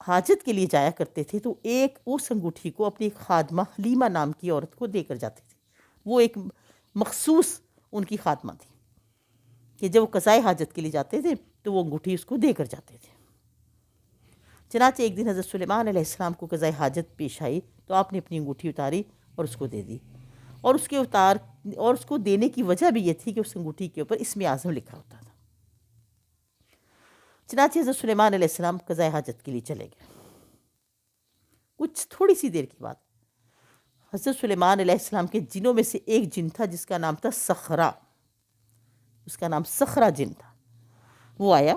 حاجت کے لیے جایا کرتے تھے تو ایک اس انگوٹھی کو اپنی خادمہ حلیمہ نام کی عورت کو دے کر جاتے تھے. وہ ایک مخصوص ان کی خادمہ تھی کہ جب وہ قضائے حاجت کے لیے جاتے تھے تو وہ انگوٹھی اس کو دے کر جاتے تھے. چنانچہ ایک دن حضرت سلیمان علیہ السلام کو قضائے حاجت پیش آئی تو آپ نے اپنی انگوٹھی اتاری اور اس کو دے دی. اور اس کو دینے کی وجہ بھی یہ تھی کہ اس انگوٹھی کے اوپر اسم اعظم لکھا ہوتا تھا. چنانچہ حضرت سلیمان علیہ السلام قضائے حاجت کے لیے چلے گئے. کچھ تھوڑی سی دیر کے بعد حضرت سلیمان علیہ السلام کے جنوں میں سے ایک جن تھا جس کا نام تھا سخرا. اس کا نام سخرا جن تھا. وہ آیا،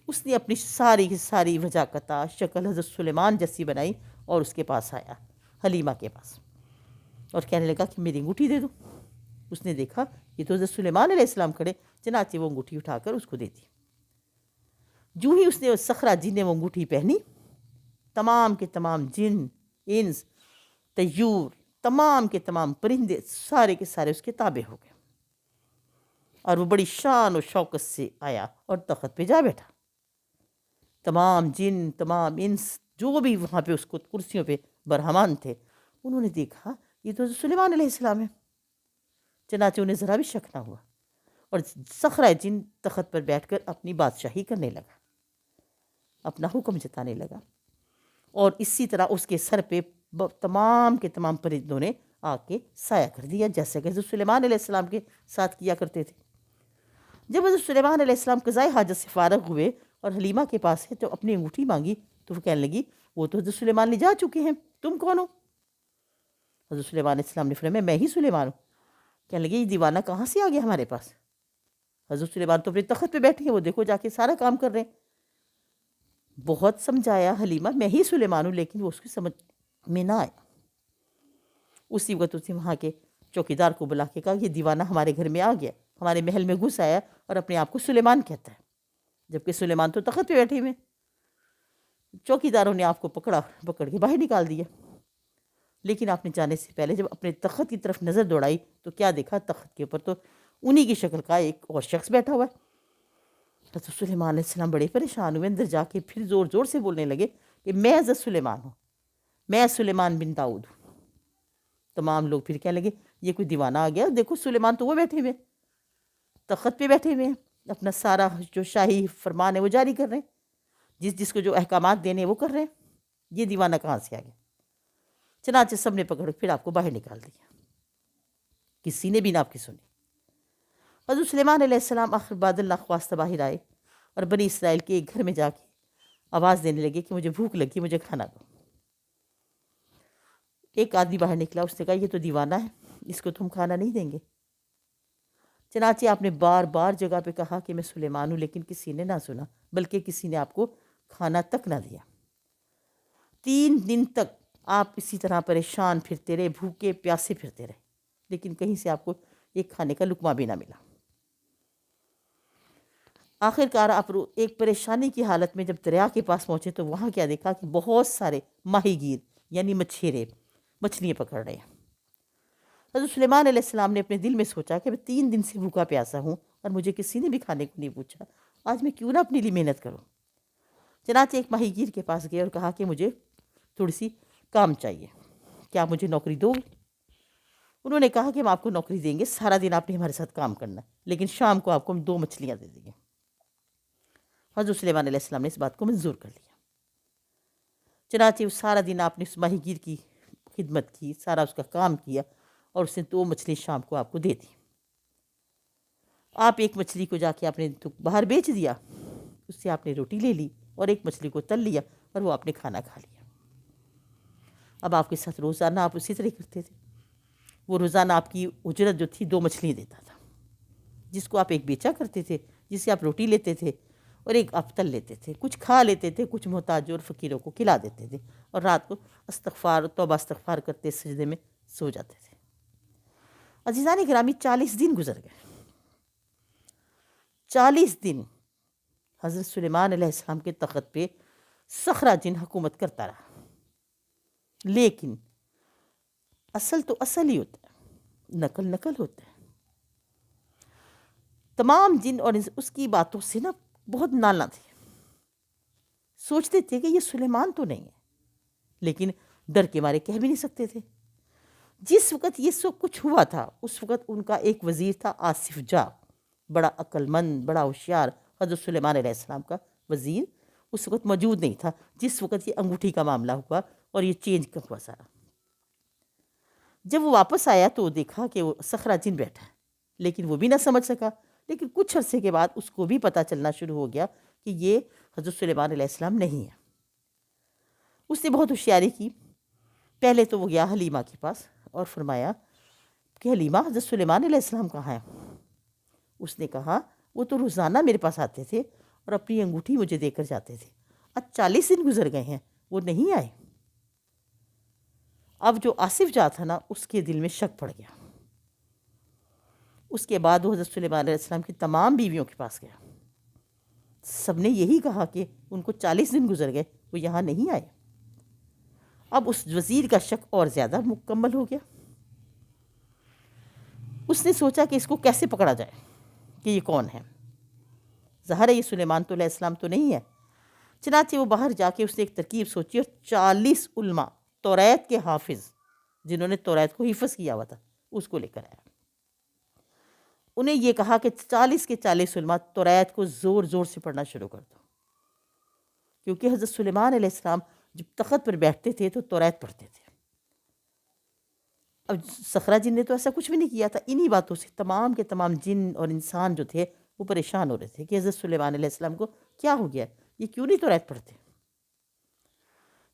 اس نے اپنی ساری کی ساری وجاقتہ شکل حضرت سلیمان جیسی بنائی اور اس کے پاس آیا، حلیمہ کے پاس، اور کہنے لگا کہ میری انگوٹھی دے دو. اس نے دیکھا یہ تو حضرت سلیمان علیہ السلام کھڑے، چنانچہ وہ انگوٹھی اٹھا کر اس کو دے دی. جو ہی اس نے سخرا جن نے وہ انگوٹھی پہنی، تمام کے تمام جن، انس، طیور، تمام کے تمام پرندے سارے کے سارے اس کے تابع ہو گئے. اور وہ بڑی شان و شوکت سے آیا اور تخت پہ جا بیٹھا. تمام جن، تمام انس جو بھی وہاں پہ اس کو کرسیوں پہ برہمان تھے، انہوں نے دیکھا یہ تو سلیمان علیہ السلام ہے. چنانچہ انہیں ذرا بھی شک نہ ہوا اور سخرا جن تخت پر بیٹھ کر اپنی بادشاہی کرنے لگا، اپنا حکم جتانے لگا. اور اسی طرح اس کے سر پہ تمام کے تمام پرندوں نے آ کے سایہ کر دیا، جیسے کہ حضرت سلیمان علیہ السلام کے ساتھ کیا کرتے تھے. جب حضرت سلیمان علیہ السلام قضائے حاجت سے فارغ ہوئے اور حلیمہ کے پاس ہے تو اپنی انگوٹھی مانگی تو وہ کہنے لگی وہ تو حضرت سلیمان لے جا چکے ہیں، تم کون ہو؟ حضرت سلیمان علیہ السلام نے فرمایا میں ہی سلیمان ہوں. کہنے لگے یہ دیوانہ کہاں سے آ گیا ہمارے پاس؟ حضرت سلیمان تو اپنے تخت پہ بیٹھے ہیں، وہ دیکھو جا کے سارا کام کر رہے ہیں. بہت سمجھایا حلیمہ میں ہی سلیمان ہوں، لیکن وہ اس کی سمجھ میں نہ آیا. اسی وقت اس نے وہاں کے چوکیدار کو بلا کے کہا یہ دیوانہ ہمارے گھر میں آ گیا، ہمارے محل میں گھس آیا اور اپنے آپ کو سلیمان کہتا ہے، جبکہ سلیمان تو تخت پہ بیٹھے ہوئے. چوکیداروں نے آپ کو پکڑ کے باہر نکال دیا. لیکن آپ نے جانے سے پہلے جب اپنے تخت کی طرف نظر دوڑائی تو کیا دیکھا؟ تخت کے اوپر تو انہی کی شکل کا ایک اور شخص بیٹھا ہوا ہے. حضرت سلیمان علیہ السلام بڑے پریشان ہوئے، اندر جا کے پھر زور زور سے بولنے لگے کہ میں حضرت سلیمان ہوں، میں سلیمان بن داؤد ہوں. تمام لوگ پھر کہنے لگے یہ کوئی دیوانہ آ گیا، دیکھو سلیمان تو وہ بیٹھے ہوئے، تخت پہ بیٹھے ہوئے ہیں، اپنا سارا جو شاہی فرمان ہے وہ جاری کر رہے ہیں، جس کو جو احکامات دینے ہیں وہ کر رہے ہیں. یہ دیوانہ کہاں سے آ گیا؟ چنانچہ سب نے پکڑ پھر آپ کو باہر نکال دیا، کسی نے بھی نہ آپ کی سنی. حضرت سلیمان علیہ السلام آخر بعد اللہ خواستہ باہر آئے اور بنی اسرائیل کے ایک گھر میں جا کے آواز دینے لگے کہ مجھے بھوک لگی، مجھے کھانا دو. ایک آدمی باہر نکلا، اس نے کہا یہ تو دیوانہ ہے، اس کو تم کھانا نہیں دیں گے. چنانچہ آپ نے بار بار جگہ پہ کہا کہ میں سلیمان ہوں، لیکن کسی نے نہ سنا، بلکہ کسی نے آپ کو کھانا تک نہ دیا. 3 دن تک آپ اسی طرح پریشان پھرتے رہے، بھوکے پیاسے پھرتے رہے، لیکن کہیں سے آپ کو ایک کھانے کا لقمہ بھی نہ ملا. آخر کار آپ ایک پریشانی کی حالت میں جب دریا کے پاس پہنچے تو وہاں کیا دیکھا کہ بہت سارے ماہی گیر یعنی مچھیرے مچھلیاں پکڑ رہے ہیں. حضرت سلیمان علیہ السلام نے اپنے دل میں سوچا کہ میں 3 دن سے بھوکا پیاسا ہوں اور مجھے کسی نے بھی کھانے کو نہیں پوچھا، آج میں کیوں نہ اپنے لیے محنت کروں. چنانچہ ایک ماہی گیر کے پاس گئے اور کہا کہ مجھے تھوڑی سی کام چاہیے، کیا مجھے نوکری دو گے؟ انہوں نے کہا کہ ہم آپ کو نوکری دیں گے، سارا دن آپ نے ہمارے ساتھ کام کرنا ہے، لیکن شام کو آپ کو ہم 2 مچھلیاں دے دیں گے. حضرت سلیمان علیہ السلام نے اس بات کو منظور کر لیا. چنانچہ سارا دن آپ نے اس ماہی گیر کی خدمت کی، سارا اس کا کام کیا اور اس نے 2 مچھلی شام کو آپ کو دے دی. آپ ایک مچھلی کو جا کے آپ نے باہر بیچ دیا، اس سے آپ نے روٹی لے لی اور ایک مچھلی کو تل لیا اور وہ آپ نے کھانا کھا لیا. اب آپ کے ساتھ روزانہ آپ اسی طرح کرتے تھے. وہ روزانہ آپ کی اجرت جو تھی 2 مچھلی دیتا تھا، جس کو آپ ایک بیچا کرتے تھے، جس سے آپ روٹی لیتے تھے اور ایک آپ تل لیتے تھے، کچھ کھا لیتے تھے، کچھ محتاج اور فقیروں کو کھلا دیتے تھے اور رات کو توبہ استغفار کرتے سجدے میں سو جاتے تھے. عزیزان گرامی 40 دن گزر گئے. 40 دن حضرت سلیمان علیہ السلام کے تخت پہ سخرا جن حکومت کرتا رہا، لیکن اصل تو اصل ہی ہوتا ہے، نقل نقل ہوتا ہے. تمام جن اور اس کی باتوں سے نا بہت نالاں تھے. سوچتے تھے کہ یہ سلیمان تو نہیں ہے، لیکن ڈر کے مارے کہہ بھی نہیں سکتے تھے۔ جس وقت یہ سب کچھ ہوا تھا اس وقت ان کا ایک وزیر تھا آصف جا، بڑا عقل مند، بڑا ہوشیار، حضرت سلیمان علیہ السلام کا وزیر اس وقت موجود نہیں تھا جس وقت یہ انگوٹھی کا معاملہ ہوا اور یہ چینج کا ہوا سارا۔ جب وہ واپس آیا تو دیکھا کہ وہ صخرہ جن بیٹھا ہے، لیکن وہ بھی نہ سمجھ سکا۔ لیکن کچھ عرصے کے بعد اس کو بھی پتہ چلنا شروع ہو گیا کہ یہ حضرت سلیمان علیہ السلام نہیں ہے۔ اس نے بہت ہوشیاری کی۔ پہلے تو وہ گیا حلیمہ کے پاس اور فرمایا کہ حلیمہ، حضرت سلیمان علیہ السلام کہاں ہیں؟ اس نے کہا وہ تو روزانہ میرے پاس آتے تھے اور اپنی انگوٹھی مجھے دے کر جاتے تھے، اب 40 دن گزر گئے ہیں وہ نہیں آئے۔ اب جو آصف جا تھا نا، اس کے دل میں شک پڑ گیا۔ اس کے بعد وہ حضرت سلیمان علیہ السلام کی تمام بیویوں کے پاس گیا، سب نے یہی کہا کہ ان کو 40 دن گزر گئے وہ یہاں نہیں آئے۔ اب اس وزیر کا شک اور زیادہ مکمل ہو گیا۔ اس نے سوچا کہ اس کو کیسے پکڑا جائے کہ یہ کون ہے، ظاہر ہے یہ سلیمان تو علیہ السلام تو نہیں ہے۔ چنانچہ وہ باہر جا کے اس نے ایک ترکیب سوچی اور 40 علماء توریت کے حافظ جنہوں نے توریت کو حفظ کیا ہوا تھا اس کو لے کر آیا۔ انہیں یہ کہا کہ 40 کے 40 علماء توریت کو زور زور سے پڑھنا شروع کر دو، کیونکہ حضرت سلیمان علیہ السلام جب تخت پر بیٹھتے تھے تو توریت پڑھتے تھے۔ اب صخرہ جن نے تو ایسا کچھ بھی نہیں کیا تھا۔ انہی باتوں سے تمام کے تمام جن اور انسان جو تھے وہ پریشان ہو رہے تھے کہ حضرت سلیمان علیہ السلام کو کیا ہو گیا، یہ کیوں نہیں توریت پڑھتے۔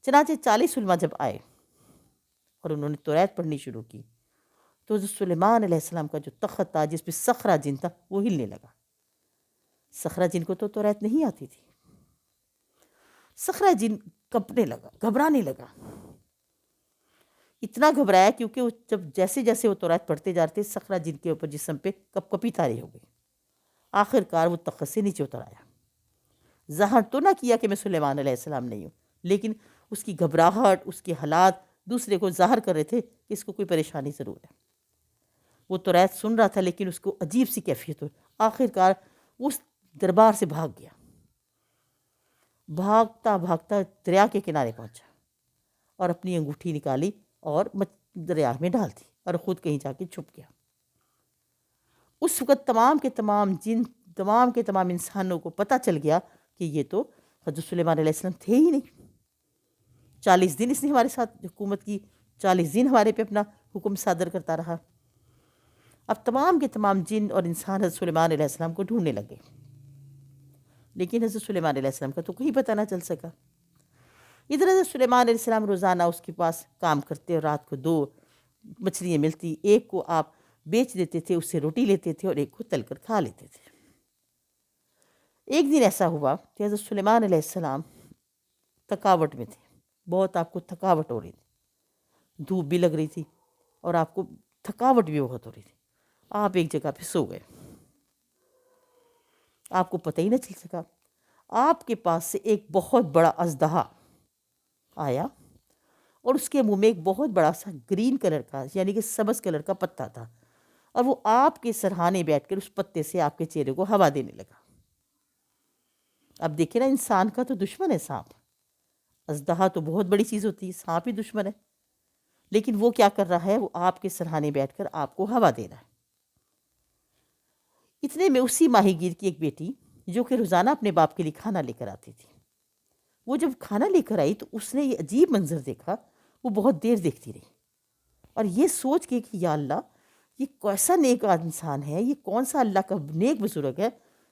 چنانچہ 40 علماء جب آئے اور انہوں نے توریت پڑھنی شروع کی تو حضرت سلیمان علیہ السلام کا جو تخت تھا جس پہ صخرہ جن تھا وہ ہلنے لگا۔ صخرہ جن کو تو توریت نہیں آتی تھی۔ صخرہ جن کঁپنے لگا، گھبرانے لگا، اتنا گھبرایا کیونکہ وہ جب جیسے جیسے وہ توریت پڑھتے جاتے صخرہ جن کے اوپر جسم پہ کپ کپی طاری ہو گئی۔ آخر کار وہ تخت سے نیچے اتر آیا۔ ظاہر تو نہ کیا کہ میں سلیمان علیہ السلام نہیں ہوں، لیکن اس کی گھبراہٹ، اس کے حالات دوسرے کو ظاہر کر رہے تھے کہ اس کو کوئی پریشانی ضرور ہے۔ وہ توریت سن رہا تھا لیکن اس کو عجیب سی کیفیت ہوئی۔ آخر کار اس دربار سے بھاگ گیا، بھاگتا بھاگتا دریا کے کنارے پہنچا اور اپنی انگوٹھی نکالی اور دریا میں ڈال دی اور خود کہیں جا کے چھپ گیا۔ اس وقت تمام کے تمام جن، تمام کے تمام انسانوں کو پتہ چل گیا کہ یہ تو حضرت سلیمان علیہ السلام تھے ہی نہیں۔ 40 دن اس نے ہمارے ساتھ حکومت کی، 40 دن ہمارے پہ اپنا حکم صادر کرتا رہا۔ اب تمام کے تمام جن اور انسان حضرت سلیمان علیہ السلام کو ڈھونڈنے لگے، لیکن حضرت سلیمان علیہ السلام کا تو کہیں پتہ نہ چل سکا۔ ادھر حضرت سلیمان علیہ السلام روزانہ اس کے پاس کام کرتے اور رات کو 2 مچھلیاں ملتی، ایک کو آپ بیچ دیتے تھے، اس سے روٹی لیتے تھے اور ایک کو تل کر کھا لیتے تھے۔ ایک دن ایسا ہوا کہ حضرت سلیمان علیہ السلام تھکاوٹ میں تھے، بہت آپ کو تھکاوٹ ہو رہی تھی، دھوپ بھی لگ رہی تھی اور آپ کو تھکاوٹ بھی بہت ہو رہی تھی۔ آپ ایک جگہ پہ سو گئے، آپ کو پتہ ہی نہ چل سکا۔ آپ کے پاس سے ایک بہت بڑا اژدہا آیا اور اس کے منہ میں ایک بہت بڑا سا گرین کلر کا یعنی کہ سبز کلر کا پتا تھا، اور وہ آپ کے سرہانے بیٹھ کر اس پتے سے آپ کے چہرے کو ہوا دینے لگا۔ اب دیکھیں نا، انسان کا تو دشمن ہے سانپ، اژدہا تو بہت بڑی چیز ہوتی ہے، سانپ ہی دشمن ہے، لیکن وہ کیا کر رہا ہے، وہ آپ کے سرہانے بیٹھ کر آپ کو ہوا دے رہا ہے۔ اتنے میں اسی ماہی گیر کی ایک بیٹی جو کہ روزانہ اپنے باپ کے لیے کھانا لے کر آتی تھی، وہ جب کھانا لے کر آئی تو اس نے یہ عجیب منظر دیکھا۔ وہ بہت دیر دیکھتی رہی اور یہ سوچ کے کہ یا اللہ، یہ کیسا نیک انسان ہے، یہ کون سا اللہ کا نیک بزرگ ہے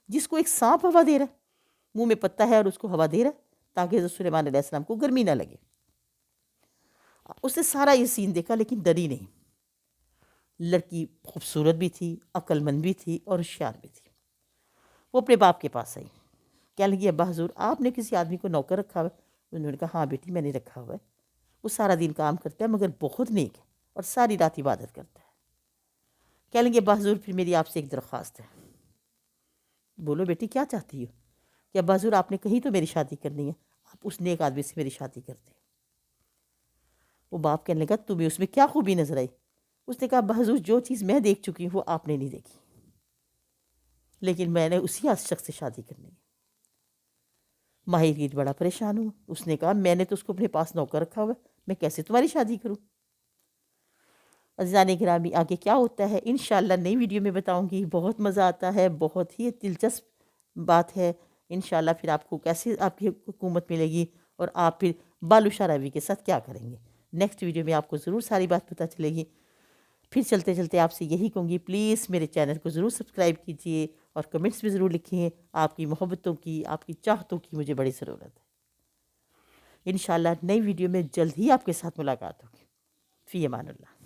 جس کو ایک سانپ ہوا دے رہا ہے، منہ میں پتہ ہے اور اس کو ہوا دے رہا ہے تاکہ حضرت سلیمان علیہ السلام کو گرمی نہ لگے۔ اس نے سارا یہ سین دیکھا لیکن ڈری نہیں۔ لڑکی خوبصورت بھی تھی، عقل مند بھی تھی اور ہوشیار بھی تھی۔ وہ اپنے باپ کے پاس آئی، کہنے لگی ابا حضور، آپ نے کسی آدمی کو نوکر رکھا ہوا ہے؟ انہوں نے کہا ہاں بیٹی میں نے رکھا ہوا ہے، وہ سارا دن کام کرتا ہے مگر بہت نیک ہے اور ساری رات عبادت کرتا ہے۔ کہنے لگی ابا حضور پھر میری آپ سے ایک درخواست ہے۔ بولو بیٹی کیا چاہتی ہو؟ کہ ابا حضور آپ نے کہیں تو میری شادی کرنی ہے، آپ اس نیک آدمی سے میری شادی کرتے۔ وہ باپ کہنے لگا تمہیں اس میں کیا خوبی نظر آئی؟ اس نے کہا ابا حضور جو چیز میں دیکھ چکی ہوں وہ آپ نے نہیں دیکھی، لیکن میں نے اسی شخص سے شادی کرنی ہے۔ ماہر بڑا پریشان ہوا، اس نے کہا میں نے تو اس کو اپنے پاس نوکر رکھا ہوا ہے، میں کیسے تمہاری شادی کروں؟ عزیزان گرامی، آگے کیا ہوتا ہے انشاءاللہ نئی ویڈیو میں بتاؤں گی۔ بہت مزہ آتا ہے، بہت ہی دلچسپ بات ہے۔ انشاءاللہ پھر آپ کو کیسے آپ کی حکومت ملے گی اور آپ پھر بالوشاہ روی کے ساتھ کیا کریں گے، نیکسٹ ویڈیو میں آپ کو ضرور ساری بات پتہ چلے گی۔ پھر چلتے چلتے آپ سے یہی کہوں گی، پلیز میرے چینل کو ضرور سبسکرائب کیجئے اور کمنٹس بھی ضرور لکھیں۔ آپ کی محبتوں کی، آپ کی چاہتوں کی مجھے بڑی ضرورت ہے۔ انشاءاللہ نئی ویڈیو میں جلد ہی آپ کے ساتھ ملاقات ہوگی۔ فی امان اللہ۔